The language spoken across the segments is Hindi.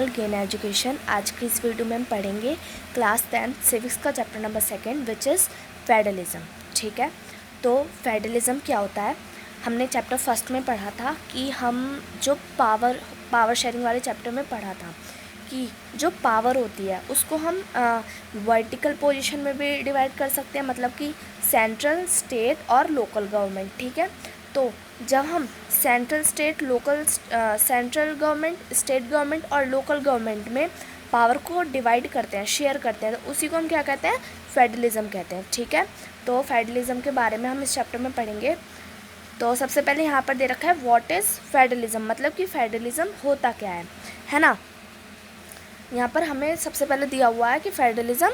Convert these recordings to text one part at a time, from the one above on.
Gain education. आज की इस वीडियो में हम पढ़ेंगे क्लास 10 सिविक्स का chapter number 2 which is federalism. ठीक है, तो फेडरलिज्म क्या होता है हमने चैप्टर फर्स्ट में पढ़ा था कि हम जो पावर शेयरिंग वाले चैप्टर में पढ़ा था कि जो पावर होती है उसको हम वर्टिकल पोजीशन में भी डिवाइड कर सकते हैं, मतलब कि सेंट्रल, स्टेट और लोकल गवर्नमेंट। ठीक है, तो जब हम सेंट्रल गवर्नमेंट, स्टेट गवर्नमेंट और लोकल गवर्नमेंट में पावर को डिवाइड करते हैं, शेयर करते हैं, तो उसी को हम क्या कहते हैं, फेडरलिज्म कहते हैं। ठीक है, तो फेडरलिज्म के बारे में हम इस चैप्टर में पढ़ेंगे। तो सबसे पहले यहाँ पर दे रखा है व्हाट इज़ फेडरलिज्म, मतलब कि फेडरलिज्म होता क्या है ना। यहाँ पर हमें सबसे पहले दिया हुआ है कि फेडरलिज्म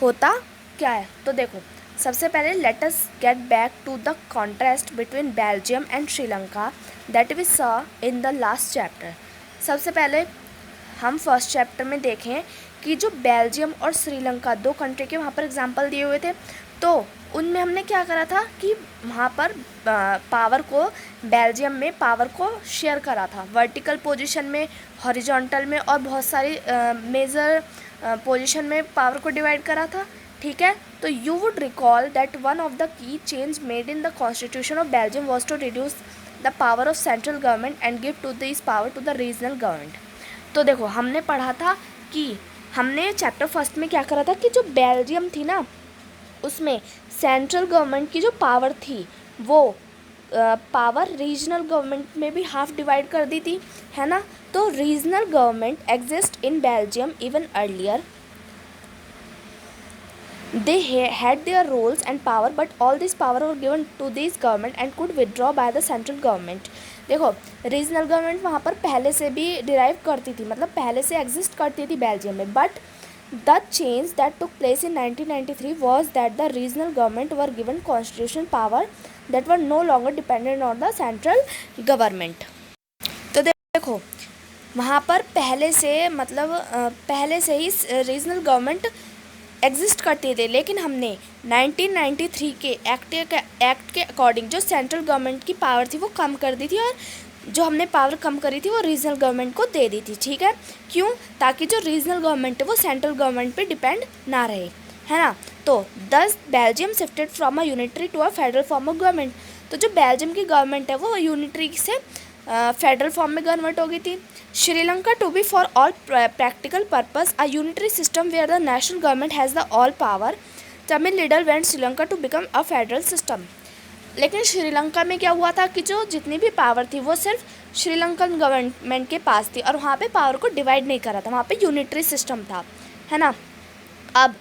होता क्या है। तो देखो, सबसे पहले let us get back to the contrast between Belgium and Sri Lanka that we saw in the last chapter. सबसे पहले हम फर्स्ट चैप्टर में देखें कि जो बेल्जियम और श्रीलंका दो कंट्री के वहाँ पर एग्जांपल दिए हुए थे, तो उनमें हमने क्या करा था कि वहाँ पर पावर को, बेल्जियम में पावर को शेयर करा था वर्टिकल पोजीशन में, हॉरिजॉन्टल में और बहुत सारी मेजर पोजीशन में पावर को डिवाइड करा था। ठीक है, तो you would recall that one of the key change made in the constitution of Belgium was to reduce the power of central government and give to this power to the regional government. तो देखो, हमने पढ़ा था कि हमने चैप्टर फर्स्ट में क्या करा था कि जो बेल्जियम थी ना, उसमें सेंट्रल गवर्नमेंट की जो पावर थी वो पावर रीजनल गवर्नमेंट में भी हाफ डिवाइड कर दी थी, है ना। तो regional government exist in Belgium even earlier, they had their roles and power, but all this power were given to this government and could withdraw by the central government। देखो, रीजनल गवर्नमेंट वहाँ पर पहले से भी डिराइव करती थी, मतलब पहले से एग्जिस्ट करती थी बेल्जियम में, but the change that took place in 1993 was that the regional government were given constitutional power that were no longer dependent on the central government। तो देखो, वहाँ पर पहले से ही रीजनल गवर्नमेंट एग्जिस्ट करते थे, लेकिन हमने 1993 के एक्ट के अकॉर्डिंग जो सेंट्रल गवर्नमेंट की पावर थी वो कम कर दी थी, और जो हमने पावर कम करी थी वो रीजनल गवर्नमेंट को दे दी थी। ठीक है, क्यों? ताकि जो रीजनल गवर्नमेंट है वो सेंट्रल गवर्नमेंट पे डिपेंड ना रहे, है ना। तो thus Belgium shifted from a unitary to a federal form of government. तो जो बेल्जियम की गवर्नमेंट है वो यूनिटरी से फेडरल फॉर्म में कन्वर्ट हो गई थी। Sri Lanka to be for all practical purpose a unitary system where the national government has the all power. Tamil leader went Sri Lanka to become a federal system. लेकिन श्रीलंका में क्या हुआ था कि जो जितनी भी पावर थी वो सिर्फ श्रीलंकन गवर्नमेंट के पास थी, और वहाँ पे पावर को डिवाइड नहीं करा था, वहाँ पे यूनिटरी सिस्टम था, है ना। अब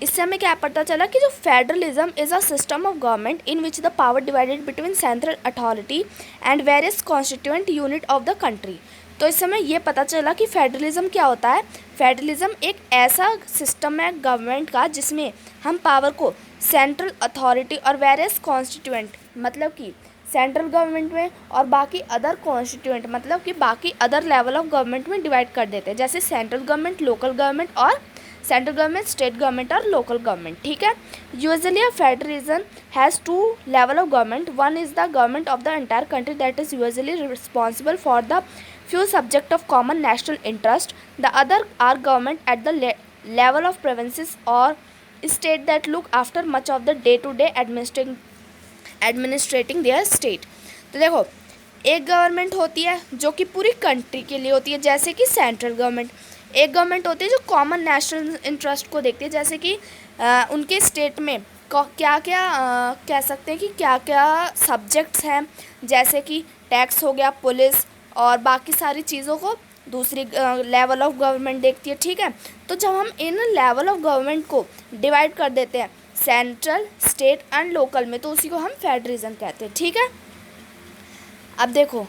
इससे हमें क्या पता चला कि जो federalism is a system of government in which the power divided between central authority and various constituent unit of the country. तो इस समय ये पता चला कि फेडरलिज्म क्या होता है। फेडरलिज्म एक ऐसा सिस्टम है गवर्नमेंट का जिसमें हम पावर को सेंट्रल अथॉरिटी और वेरियस कॉन्स्टिट्यूएंट, मतलब कि सेंट्रल गवर्नमेंट में और बाकी अदर कॉन्स्टिट्यूएंट, मतलब कि बाकी अदर लेवल ऑफ गवर्नमेंट में डिवाइड कर देते हैं, जैसे सेंट्रल गवर्नमेंट, लोकल गवर्नमेंट और सेंट्रल गवर्नमेंट, स्टेट गवर्नमेंट और लोकल गवर्नमेंट। ठीक है, usually a federalism has two level of government. One is the government of the entire country that is usually responsible for the few subject of common national interest. The other are government at the level of provinces or state that look after much of the day-to-day administrating their state। तो देखो, एक गवर्नमेंट होती है जो कि पूरी कंट्री के लिए होती है, जैसे कि सेंट्रल गवर्नमेंट। एक गवर्नमेंट होती है जो कॉमन नेशनल इंटरेस्ट को देखती है, जैसे कि उनके स्टेट में क्या क्या कह सकते हैं कि क्या क्या सब्जेक्ट्स हैं, जैसे कि टैक्स हो गया, पुलिस और बाकी सारी चीज़ों को दूसरी लेवल ऑफ गवर्नमेंट देखती है। ठीक है, तो जब हम इन लेवल ऑफ गवर्नमेंट को डिवाइड कर देते हैं सेंट्रल, स्टेट एंड लोकल में, तो उसी को हम फेडरलिज्म कहते हैं। ठीक है, अब देखो,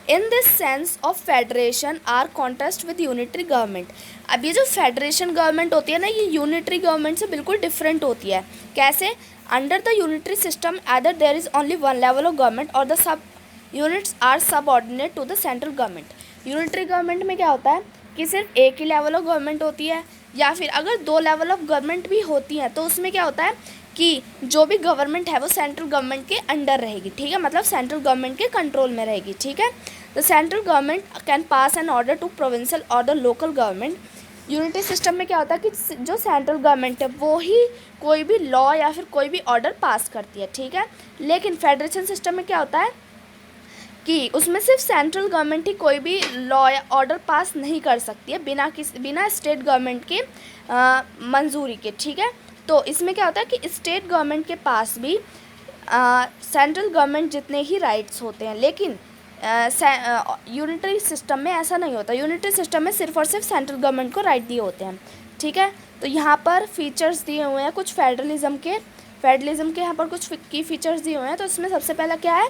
in this sense of federation are contrast with unitary government. अब ये जो फेडरेशन गवर्नमेंट होती है ना, ये यूनिटरी गवर्नमेंट से बिल्कुल डिफरेंट होती है। कैसे? Under the unitary system either there is only one level of government और the sub units are subordinate to the central government. Unitary government में क्या होता है कि सिर्फ एक ही लेवल ऑफ गवर्नमेंट होती है, या फिर अगर दो लेवल ऑफ गवर्नमेंट भी होती हैं तो उसमें क्या होता है कि जो भी गवर्नमेंट है वो सेंट्रल गवर्नमेंट के अंडर रहेगी। ठीक है, मतलब सेंट्रल गवर्नमेंट के कंट्रोल में रहेगी। ठीक है, the central government can pass an order to provincial और the local government. Unity system में क्या होता है कि जो सेंट्रल गवर्नमेंट है वो ही कोई भी लॉ या फिर कोई भी ऑर्डर पास करती है, ठीक है। लेकिन फेडरेशन सिस्टम में क्या होता है कि उसमें सिर्फ सेंट्रल गवर्नमेंट ही कोई भी लॉ या ऑर्डर पास नहीं कर सकती है बिना स्टेट गवर्नमेंट के मंजूरी के, ठीक है। तो इसमें क्या होता है कि स्टेट गवर्नमेंट के पास भी सेंट्रल गवर्नमेंट जितने ही राइट्स होते हैं, लेकिन यूनिटरी सिस्टम में ऐसा नहीं होता। यूनिटरी सिस्टम में सिर्फ और सिर्फ सेंट्रल गवर्नमेंट को राइट दिए होते हैं, ठीक है। तो यहाँ पर फीचर्स दिए हुए हैं कुछ फेडरलिज्म के यहाँ पर कुछ की फीचर्स दिए हुए हैं। तो इसमें सबसे पहला क्या है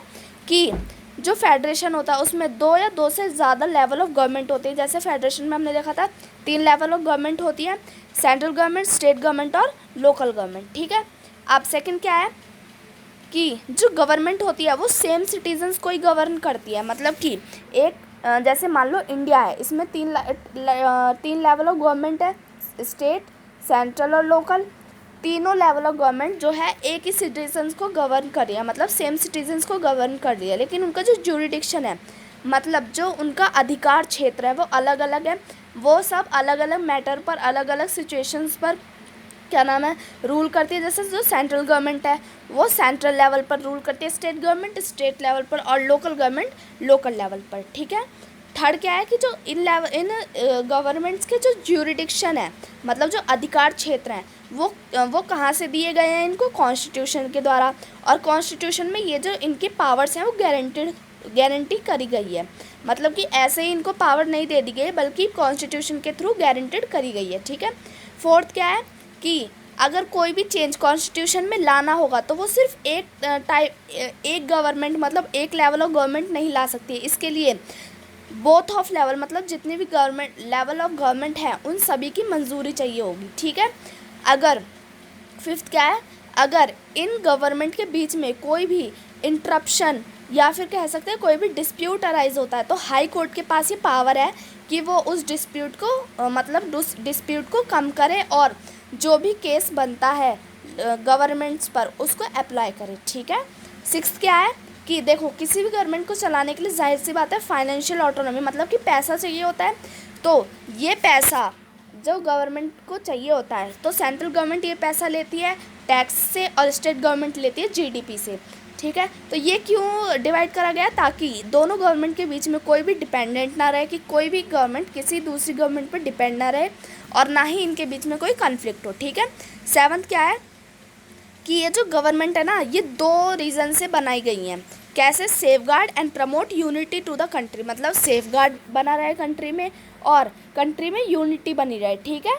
कि जो फेडरेशन होता है उसमें 2 या 2 से ज़्यादा लेवल ऑफ गवर्नमेंट होती है। जैसे फेडरेशन में हमने देखा था 3 लेवल ऑफ गवर्नमेंट होती है, सेंट्रल गवर्नमेंट, स्टेट गवर्नमेंट और लोकल गवर्नमेंट, ठीक है। अब सेकंड क्या है कि जो गवर्नमेंट होती है वो सेम सिटीजन्स को ही गवर्न करती है। मतलब कि एक जैसे मान लो इंडिया है, इसमें 3 लेवल ऑफ गवर्नमेंट है, स्टेट, सेंट्रल और लोकल। तीनों लेवल ऑफ गवर्नमेंट जो है एक ही सिटीजन्स को गवर्न कर रही है, मतलब सेम सिटीजन्स को गवर्न कर रही है, लेकिन उनका जो ज्यूरिडिक्शन है, मतलब जो उनका अधिकार क्षेत्र है वो अलग अलग है। वो सब अलग अलग मैटर पर, अलग अलग सिचुएशंस पर क्या नाम है रूल करती है। जैसे जो सेंट्रल गवर्नमेंट है वो सेंट्रल लेवल पर रूल करती है, स्टेट गवर्नमेंट स्टेट लेवल पर और लोकल गवर्नमेंट लोकल लेवल पर, ठीक है। थर्ड क्या है कि जो इन गवर्नमेंट्स के जो ज्यूरिडिक्शन है, मतलब जो अधिकार क्षेत्र हैं, वो कहाँ से दिए गए हैं इनको, कॉन्स्टिट्यूशन के द्वारा। और कॉन्स्टिट्यूशन में ये जो इनके पावर्स हैं वो गारंटी करी गई है। मतलब कि ऐसे ही इनको पावर नहीं दे दी गई बल्कि कॉन्स्टिट्यूशन के थ्रू गारंटेड करी गई है, ठीक है। फोर्थ क्या है कि अगर कोई भी चेंज कॉन्स्टिट्यूशन में लाना होगा तो वो सिर्फ एक गवर्नमेंट, मतलब एक लेवल ऑफ गवर्नमेंट नहीं ला सकती है। इसके लिए बोथ ऑफ लेवल, मतलब जितनी भी गवर्नमेंट लेवल ऑफ गवर्नमेंट है उन सभी की मंजूरी चाहिए होगी, ठीक है। अगर फिफ्थ क्या है, अगर इन गवर्नमेंट के बीच में कोई भी इंटरप्शन या फिर कह सकते हैं कोई भी डिस्प्यूट अराइज होता है तो हाई कोर्ट के पास ये पावर है कि वो उस डिस्प्यूट को मतलब डिस्प्यूट को कम करे और जो भी केस बनता है गवर्नमेंट्स पर उसको अप्लाई करे, ठीक है। सिक्स्थ क्या है कि देखो किसी भी गवर्नमेंट को चलाने के लिए जाहिर सी बात है फाइनेंशियल ऑटोनॉमी, मतलब कि पैसा चाहिए होता है। तो ये पैसा जो गवर्नमेंट को चाहिए होता है तो सेंट्रल गवर्नमेंट ये पैसा लेती है टैक्स से और स्टेट गवर्नमेंट लेती है जीडीपी से, ठीक है। तो ये क्यों डिवाइड करा गया, ताकि दोनों गवर्नमेंट के बीच में कोई भी डिपेंडेंट ना रहे, कि कोई भी गवर्नमेंट किसी दूसरी गवर्नमेंट पर डिपेंड ना रहे और ना ही इनके बीच में कोई कॉन्फ्लिक्ट हो, ठीक है। सेवंथ क्या है कि ये जो गवर्नमेंट है ना ये 2 रीज़न से बनाई गई हैं। कैसे, safeguard and promote unity to the country, मतलब सेफगार्ड बना रहे कंट्री में और कंट्री में यूनिटी बनी रहे, ठीक है।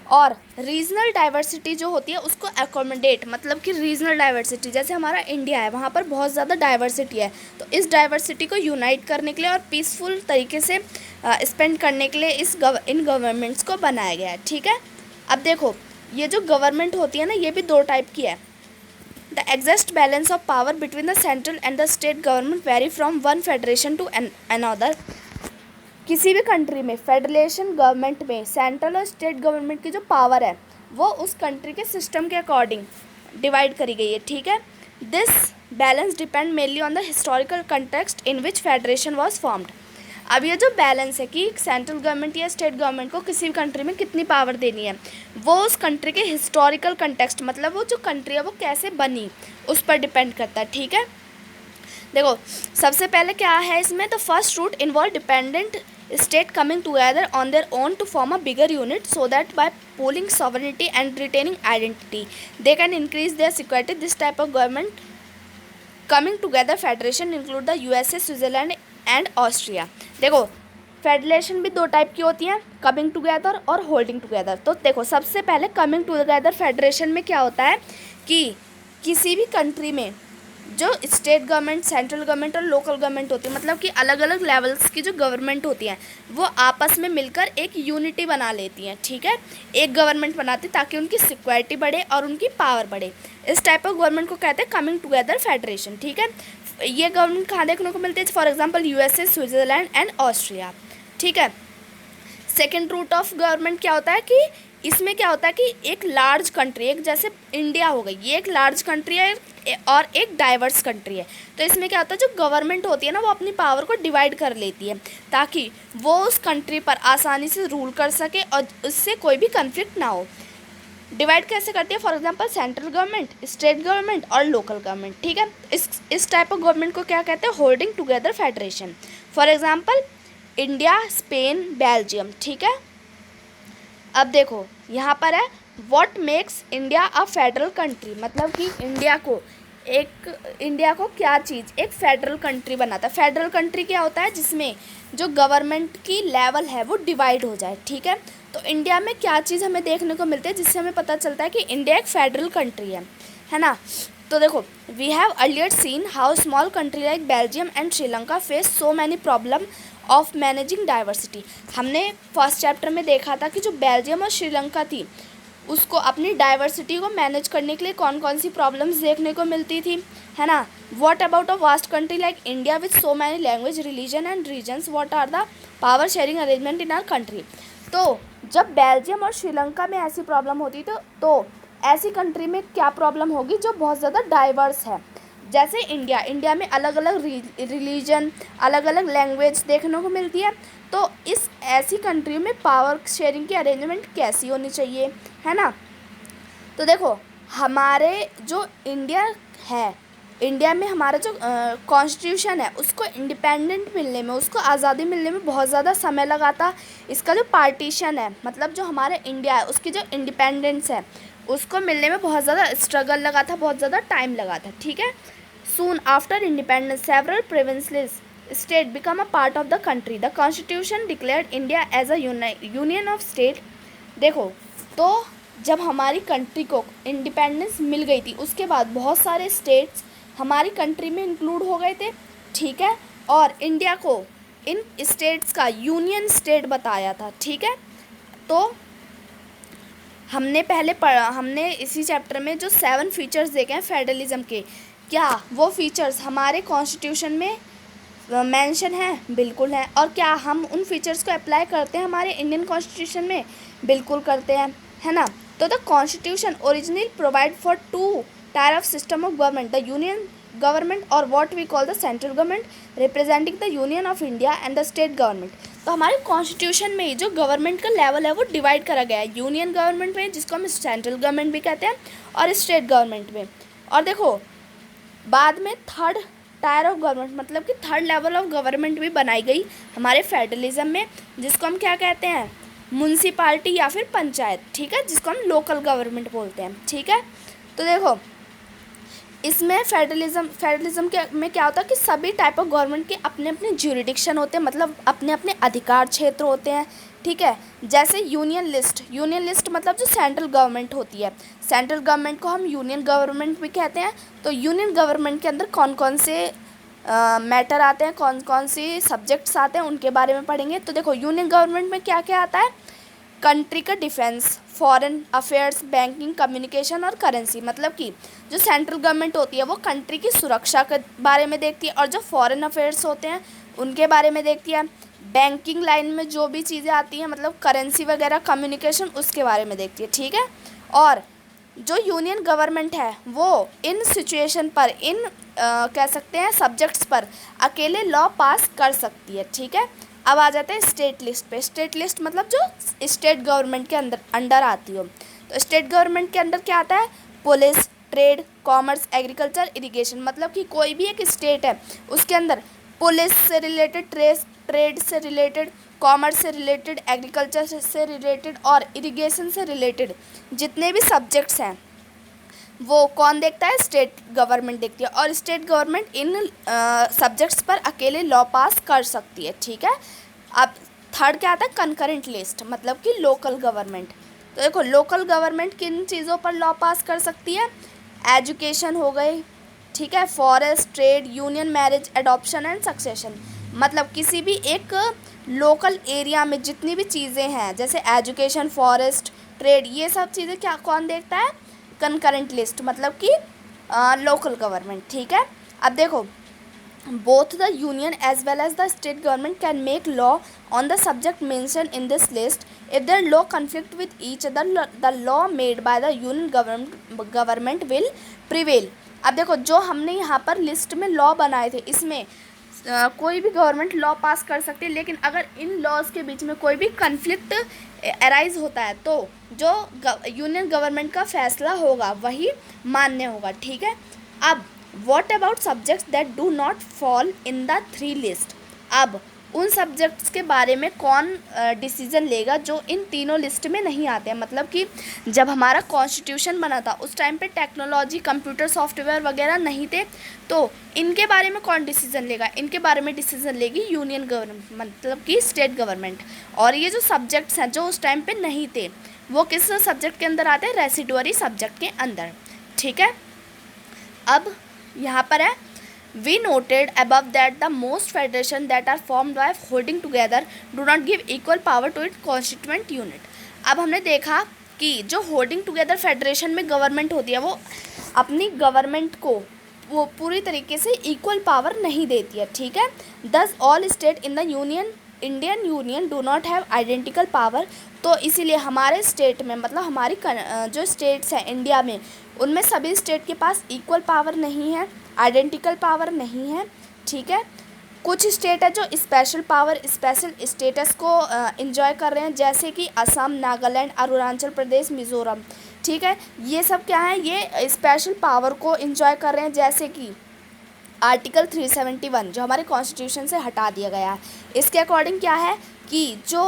और रीजनल डाइवर्सिटी जो होती है उसको एकोमोडेट, मतलब कि रीजनल डाइवर्सिटी जैसे हमारा इंडिया है वहाँ पर बहुत ज़्यादा डाइवर्सिटी है, तो इस डाइवर्सिटी को यूनाइट करने के लिए और पीसफुल तरीके से स्पेंड करने के लिए इन गवर्नमेंट्स को बनाया गया है, ठीक है। अब देखो ये जो गवर्नमेंट होती है ना ये भी 2 टाइप की है। The exact balance of power between the central and the state government vary from one federation to another. किसी भी कंट्री में फेडरेशन गवर्नमेंट में सेंट्रल और स्टेट गवर्नमेंट की जो पावर है वो उस कंट्री के सिस्टम के अकॉर्डिंग डिवाइड करी गई है, ठीक है। This balance depend mainly on the historical context in which federation was formed. अब ये जो बैलेंस है कि सेंट्रल गवर्नमेंट या स्टेट गवर्नमेंट को किसी भी कंट्री में कितनी पावर देनी है वो उस कंट्री के हिस्टोरिकल कंटेक्स्ट, मतलब वो जो कंट्री है वो कैसे बनी उस पर डिपेंड करता है, ठीक है। देखो सबसे पहले क्या है इसमें, the first route involve dependent state coming together on their own to form a bigger unit so that by pooling sovereignty and retaining identity they can increase their security. This type of government coming together federation include the USA, Switzerland and Austria. देखो फेडरेशन भी 2 टाइप की होती हैं, कमिंग टुगेदर और होल्डिंग टुगेदर। तो देखो सबसे पहले कमिंग टुगेदर फेडरेशन में क्या होता है कि किसी भी कंट्री में जो स्टेट गवर्नमेंट, सेंट्रल गवर्नमेंट और लोकल गवर्नमेंट होती है, मतलब कि अलग अलग लेवल्स की जो गवर्नमेंट होती हैं वो आपस में मिलकर एक यूनिटी बना लेती हैं, ठीक है। एक गवर्नमेंट बनाती ताकि उनकी सिक्योरिटी बढ़े और उनकी पावर बढ़े। इस टाइप ऑफ गवर्नमेंट को कहते हैं कमिंग टुगेदर फेडरेशन, ठीक है। ये गवर्नमेंट कहाँ देखने को मिलती है, for example USA, Switzerland and Austria, ठीक है। सेकेंड रूट ऑफ गवर्नमेंट क्या होता है कि इसमें क्या होता है कि एक लार्ज कंट्री, एक जैसे इंडिया हो गई, ये एक लार्ज कंट्री है और एक डाइवर्स कंट्री है। तो इसमें क्या होता है, जो गवर्नमेंट होती है ना वो अपनी पावर को डिवाइड कर लेती है ताकि वो उस कंट्री पर आसानी से रूल कर सके और उससे कोई भी कन्फ्लिक्ट ना हो। डिवाइड कैसे करती है, for example central government, state government और लोकल गवर्नमेंट, ठीक है। इस टाइप ऑफ गवर्नमेंट को क्या कहते हैं, holding together federation. For example India, Spain, Belgium, ठीक है। अब देखो यहाँ पर है what makes India a federal country, मतलब कि इंडिया को क्या चीज़ एक फेडरल कंट्री बनाता है। फेडरल कंट्री क्या होता है, जिसमें जो गवर्नमेंट की लेवल है वो डिवाइड हो जाए, ठीक है। तो इंडिया में क्या चीज़ हमें देखने को मिलती है जिससे हमें पता चलता है कि इंडिया एक फेडरल कंट्री है ना। तो देखो we have earlier seen how small country like Belgium and Sri Lanka face so many problem of managing diversity. हमने फर्स्ट चैप्टर में देखा था कि जो बेल्जियम और श्रीलंका थी उसको अपनी डाइवर्सिटी को मैनेज करने के लिए कौन कौन सी प्रॉब्लम्स देखने को मिलती थी, है ना। What about a vast country like India with so many language, religion and regions, what are the power sharing arrangement in our country. तो जब बेल्जियम और श्रीलंका में ऐसी प्रॉब्लम होती तो ऐसी कंट्री में क्या प्रॉब्लम होगी जो बहुत ज़्यादा डाइवर्स है। जैसे इंडिया में अलग अलग रिलीजन, अलग अलग लैंग्वेज देखने को मिलती है। तो इस ऐसी कंट्री में पावर शेयरिंग की अरेंजमेंट कैसी होनी चाहिए, है ना। तो देखो हमारे जो इंडिया में हमारा जो कॉन्स्टिट्यूशन है उसको इंडिपेंडेंट मिलने में, उसको आज़ादी मिलने में बहुत ज़्यादा समय लगा था। इसका जो पार्टीशन है, मतलब जो हमारा इंडिया है उसकी जो इंडिपेंडेंस है उसको मिलने में बहुत ज़्यादा स्ट्रगल लगा था, बहुत ज़्यादा टाइम लगा था, ठीक है। Soon after independence several provinces state become a part of the country. The constitution declared India as a union of state. देखो तो जब हमारी कंट्री को इंडिपेंडेंस मिल गई थी उसके बाद बहुत सारे स्टेट्स हमारी कंट्री में इंक्लूड हो गए थे, ठीक है। और इंडिया को इन स्टेट्स का यूनियन स्टेट बताया था, ठीक है। तो हमने इसी चैप्टर में जो 7 फीचर्स देखे हैं फेडरलिज्म के, क्या वो फीचर्स हमारे कॉन्स्टिट्यूशन में मेंशन है? बिल्कुल है। और क्या हम उन फीचर्स को अप्लाई करते हैं हमारे इंडियन कॉन्स्टिट्यूशन में? बिल्कुल करते हैं, है ना। तो द constitution originally provide for 2 tier of system of government, the union government और what we call the central government representing the union of India and the state government. तो हमारे कॉन्स्टिट्यूशन में ही जो गवर्नमेंट का लेवल है वो डिवाइड करा गया है, यूनियन गवर्नमेंट में जिसको हम सेंट्रल गवर्नमेंट भी कहते हैं और स्टेट गवर्नमेंट में। और देखो बाद में थर्ड टायर ऑफ गवर्नमेंट, मतलब कि थर्ड लेवल ऑफ गवर्नमेंट भी बनाई गई हमारे फेडरलिज्म में, जिसको हम क्या कहते हैं, म्यूनसिपाल्टी या फिर पंचायत, ठीक है, जिसको हम लोकल गवर्नमेंट बोलते हैं, ठीक है। तो देखो इसमें फेडरलिज्म के में क्या होता है कि सभी टाइप ऑफ गवर्नमेंट के अपने अपने ज्यूरिडिक्शन होते हैं, मतलब अपने अपने अधिकार क्षेत्र होते हैं, ठीक है। जैसे यूनियन लिस्ट मतलब जो सेंट्रल गवर्नमेंट होती है, सेंट्रल गवर्नमेंट को हम यूनियन गवर्नमेंट भी कहते हैं। तो यूनियन गवर्नमेंट के अंदर कौन कौन से मैटर आते हैं, कौन कौन से सब्जेक्ट्स आते हैं, उनके बारे में पढ़ेंगे। तो देखो यूनियन गवर्नमेंट में क्या क्या आता है, कंट्री का defence, foreign affairs, banking, communication और करेंसी। मतलब कि जो सेंट्रल गवर्नमेंट होती है वो कंट्री की सुरक्षा के बारे में देखती है, और जो फॉरेन अफेयर्स होते हैं उनके बारे में देखती है। बैंकिंग लाइन में जो भी चीज़ें आती हैं, मतलब करेंसी वगैरह, कम्युनिकेशन, उसके बारे में देखती है, ठीक है। और जो यूनियन गवर्नमेंट है वो इन सिचुएशन पर, कह सकते हैं सब्जेक्ट्स पर अकेले लॉ पास कर सकती है, ठीक है। अब आ जाते हैं स्टेट लिस्ट पे। स्टेट लिस्ट मतलब जो स्टेट गवर्नमेंट के अंडर आती हो। तो स्टेट गवर्नमेंट के अंदर क्या आता है, police, trade, commerce, agriculture, irrigation. मतलब कि कोई भी एक स्टेट है उसके अंदर पुलिस से रिलेटेड, ट्रेड से रिलेटेड, कॉमर्स से रिलेटेड, एग्रीकल्चर से रिलेटेड और इरिगेशन से रिलेटेड जितने भी सब्जेक्ट्स हैं वो कौन देखता है, स्टेट गवर्नमेंट देखती है। और स्टेट गवर्नमेंट इन सब्जेक्ट्स पर अकेले लॉ पास कर सकती है, ठीक है। अब थर्ड क्या आता है, कंकरेंट लिस्ट, मतलब कि लोकल गवर्नमेंट। तो देखो लोकल गवर्नमेंट किन चीज़ों पर लॉ पास कर सकती है, एजुकेशन हो गई, ठीक है, forest, trade, union, marriage, adoption and succession. मतलब किसी भी एक लोकल एरिया में जितनी भी चीज़ें हैं, जैसे एजुकेशन, फॉरेस्ट, ट्रेड, ये सब चीज़ें क्या कौन देखता है, कंकरेंट लिस्ट, मतलब कि लोकल गवर्नमेंट, ठीक है। अब देखो both the union as well as the state government can make law on the subject mentioned in this list. If their law conflict with each other, the law made by the union government will prevail. अब देखो जो हमने यहाँ पर लिस्ट में लॉ बनाए थे, इसमें कोई भी गवर्नमेंट लॉ पास कर सकती है, लेकिन अगर इन लॉज के बीच में कोई भी कन्फ्लिक्ट अराइज होता है तो जो यूनियन गवर्नमेंट का फैसला होगा वही मान्य होगा, ठीक है। अब what about subjects that do not fall in the 3 list. अब उन सब्जेक्ट्स के बारे में कौन डिसीजन लेगा जो इन तीनों लिस्ट में नहीं आते हैं। मतलब कि जब हमारा कॉन्स्टिट्यूशन बना था उस टाइम पे टेक्नोलॉजी, कंप्यूटर सॉफ्टवेयर वगैरह नहीं थे, तो इनके बारे में कौन डिसीजन लेगा? इनके बारे में डिसीजन लेगी यूनियन गवर्नमेंट, मतलब कि स्टेट गवर्नमेंट। और ये जो सब्जेक्ट्स हैं जो उस टाइम पे नहीं थे वो किस सब्जेक्ट के अंदर आते हैं? रेसिडुअरी सब्जेक्ट के अंदर, ठीक है। अब यहाँ पर है, we noted above that the most federation that are formed by holding together do not give equal power to its constituent unit। अब हमने देखा कि जो होल्डिंग टुगेदर फेडरेशन में गवर्नमेंट होती है वो अपनी गवर्नमेंट को वो पूरी तरीके से इक्वल पावर नहीं देती है, ठीक है। दस all state in the Indian union do not have identical power. तो इसीलिए हमारे स्टेट में, मतलब हमारी जो स्टेट्स हैं इंडिया में, उनमें सभी स्टेट के पास इक्वल पावर नहीं है, आइडेंटिकल पावर नहीं है, ठीक है। कुछ स्टेट है जो स्पेशल पावर, स्पेशल स्टेटस को एंजॉय कर रहे हैं, जैसे कि असम, नागालैंड, अरुणाचल प्रदेश, मिज़ोरम, ठीक है। ये सब क्या है? ये स्पेशल पावर को एंजॉय कर रहे हैं, जैसे कि आर्टिकल 371 जो हमारे कॉन्स्टिट्यूशन से हटा दिया गया है। इसके अकॉर्डिंग क्या है कि जो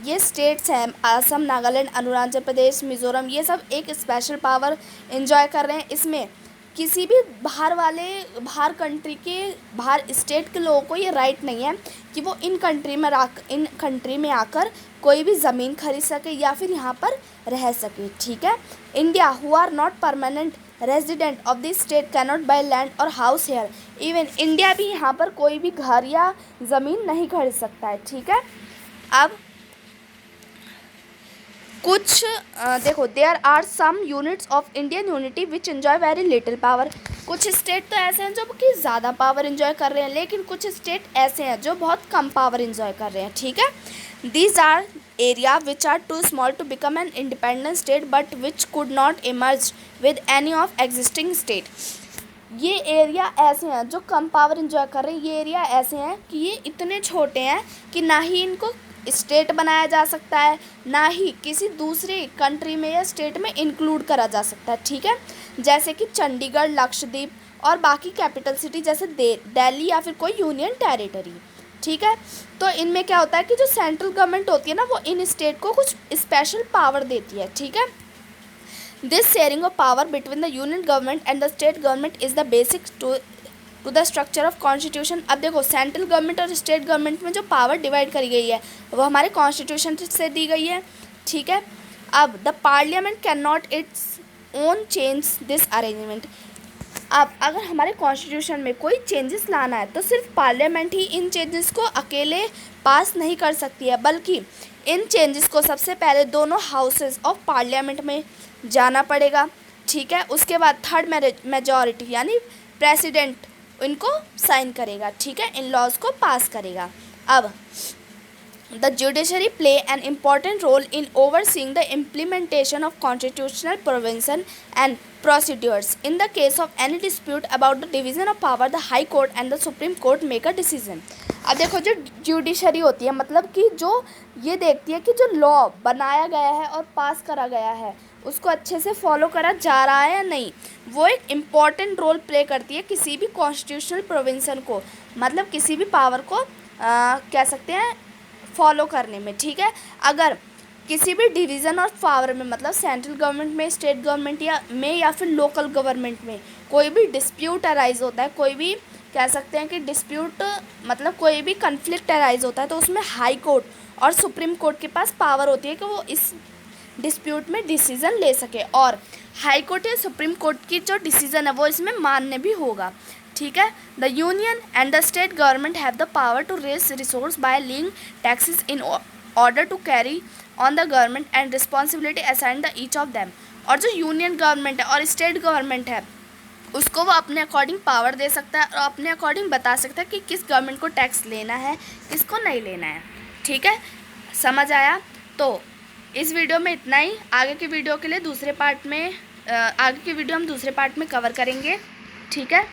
ये स्टेट्स हैं असम, नागालैंड, अरुणाचल प्रदेश, मिज़ोरम, ये सब एक स्पेशल पावर एंजॉय कर रहे हैं। इसमें किसी भी बाहर कंट्री के, बाहर स्टेट के लोगों को ये राइट नहीं है कि वो इन कंट्री में आकर कोई भी ज़मीन खरीद सके या फिर यहाँ पर रह सके, ठीक है। India who are not permanent resident of this state cannot buy land or house here. Even India भी यहाँ पर कोई भी घर या ज़मीन नहीं खरीद सकता है, ठीक है। अब कुछ देखो, there are some units of Indian unity which enjoy very little power. कुछ स्टेट तो ऐसे हैं जो कि ज़्यादा पावर एंजॉय कर रहे हैं, लेकिन कुछ स्टेट ऐसे हैं जो बहुत कम पावर एंजॉय कर रहे हैं, ठीक है। These are area which are too small to become an independent state but which could not emerge with any of existing state. ये एरिया ऐसे हैं जो कम पावर एंजॉय कर रहे हैं, ये एरिया ऐसे हैं कि ये इतने छोटे हैं कि ना ही इनको स्टेट बनाया जा सकता है, ना ही किसी दूसरे कंट्री में या स्टेट में इंक्लूड करा जा सकता है, ठीक है। जैसे कि चंडीगढ़, लक्षद्वीप और बाकी कैपिटल सिटी जैसे दिल्ली या फिर कोई यूनियन टेरिटरी, ठीक है। तो इनमें क्या होता है कि जो सेंट्रल गवर्नमेंट होती है ना, वो इन स्टेट को कुछ स्पेशल पावर देती है, ठीक है। This sharing of power between the union government and the state government is the basic to the structure of constitution. अब देखो, सेंट्रल गवर्नमेंट और स्टेट गवर्नमेंट में जो पावर डिवाइड करी गई है वो हमारे कॉन्स्टिट्यूशन से दी गई है, ठीक है। अब the parliament can not its own change this arrangement. अब अगर हमारे कॉन्स्टिट्यूशन में कोई चेंजेस लाना है तो सिर्फ पार्लियामेंट ही इन चेंजेस को अकेले पास नहीं कर सकती है, बल्कि इन चेंजेस को सबसे पहले दोनों हाउसेस ऑफ पार्लियामेंट में जाना पड़ेगा, ठीक है। उसके बाद थर्ड मेजॉरिटी यानी प्रेसिडेंट इनको साइन करेगा, ठीक है, इन लॉज को पास करेगा। अब the judiciary play an important role in overseeing the implementation of constitutional provision and procedures in the case of any dispute about the division of power the high court and the supreme court make a decision. अब देखो, जो जुडिशरी होती है, मतलब कि जो ये देखती है कि जो लॉ बनाया गया है और पास करा गया है उसको अच्छे से फॉलो करा जा रहा है या नहीं, वो एक इम्पॉर्टेंट रोल प्ले करती है किसी भी कॉन्स्टिट्यूशनल प्रोविजन को, मतलब किसी भी पावर को कह सकते हैं फॉलो करने में, ठीक है। अगर किसी भी डिवीज़न ऑफ पावर में, मतलब सेंट्रल गवर्नमेंट में, स्टेट गवर्नमेंट या फिर लोकल गवर्नमेंट में कोई भी डिस्प्यूट अराइज होता है, कोई भी कह सकते हैं कि डिस्प्यूट मतलब कोई भी कन्फ्लिक्ट अराइज होता है, तो उसमें हाई कोर्ट और सुप्रीम कोर्ट के पास पावर होती है कि वो इस डिस्प्यूट में डिसीज़न ले सके, और हाई कोर्ट या सुप्रीम कोर्ट की जो डिसीज़न है वो इसमें मान्य भी होगा, ठीक है। The union and the state government have the power to raise resource by levying taxes in order to carry on the government and responsibility assign the each of them. और जो यूनियन गवर्नमेंट है और स्टेट गवर्नमेंट है उसको वो अपने अकॉर्डिंग पावर दे सकता है और अपने अकॉर्डिंग बता सकता है कि किस गवर्नमेंट को टैक्स लेना है, किसको नहीं लेना है। ठीक है, समझ आया? तो इस वीडियो में इतना ही। आगे की वीडियो के लिए दूसरे पार्ट में आगे की वीडियो हम दूसरे पार्ट में कवर करेंगे। ठीक है।